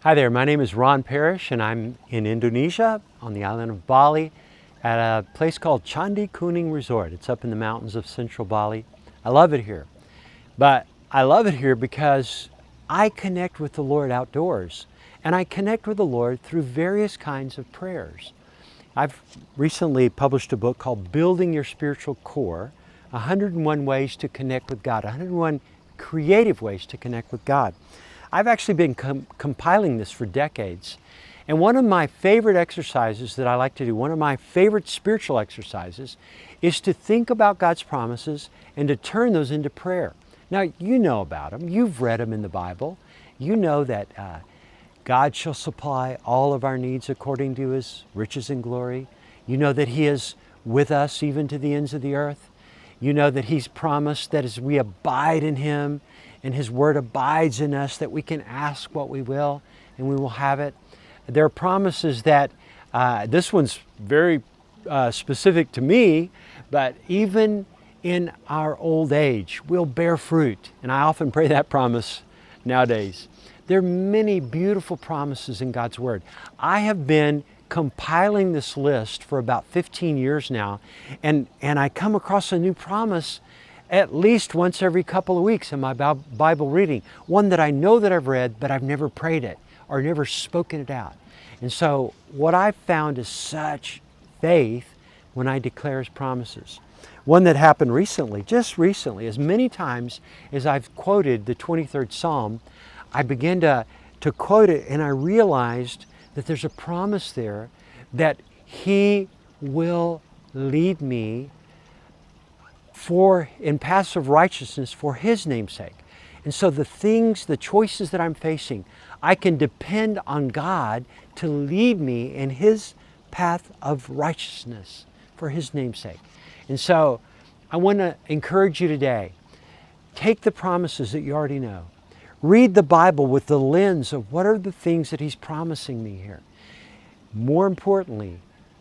Hi there, my name is Ron Parrish and I'm in Indonesia on the island of Bali at a place called Candi Kuning Resort. It's up in the mountains of central Bali. I love it here, but I love it here because I connect with the Lord outdoors, and I connect with the Lord through various kinds of prayers. I've recently published a book called Building Your Spiritual Core, 101 Ways to Connect with God, 101 creative ways to connect with God. I've actually been compiling this for decades. And one of my favorite exercises that I like to do, one of my favorite spiritual exercises, is to think about God's promises and to turn those into prayer. Now, you know about them. You've read them in the Bible. You know that God shall supply all of our needs according to His riches and glory. You know that He is with us even to the ends of the earth. You know that He's promised that as we abide in Him and His Word abides in us, that we can ask what we will and we will have it. There are promises that, this one's very specific to me, but even in our old age, we'll bear fruit. And I often pray that promise nowadays. There are many beautiful promises in God's Word. I have been compiling this list for about 15 years now, and I come across a new promise at least once every couple of weeks in my Bible reading. One that I know that I've read, but I've never prayed it or never spoken it out. And so what I've found is such faith when I declare His promises. One that happened recently, just recently, as many times as I've quoted the 23rd Psalm, I began to quote it, and I realized that there's a promise there that He will lead me in paths of righteousness for His name's sake. And so the choices that I'm facing, I can depend on God to lead me in His path of righteousness for His name's sake. And so I want to encourage you today, take the promises that you already know. Read the Bible with the lens of what are the things that He's promising me here. More importantly,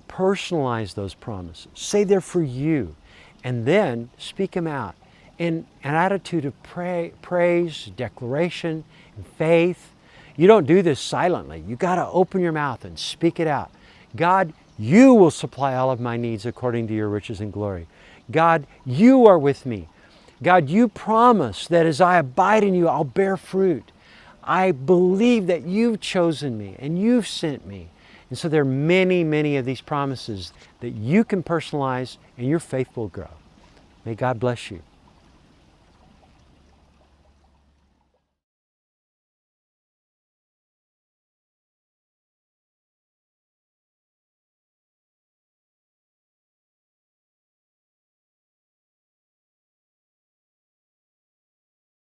personalize those promises. Say they're for you. And then speak them out in an attitude of praise, declaration, and faith. You don't do this silently. You got to open your mouth and speak it out. God, You will supply all of my needs according to Your riches and glory. God, You are with me. God, You promise that as I abide in You, I'll bear fruit. I believe that You've chosen me and You've sent me. And so there are many, many of these promises that you can personalize, and your faith will grow. May God bless you.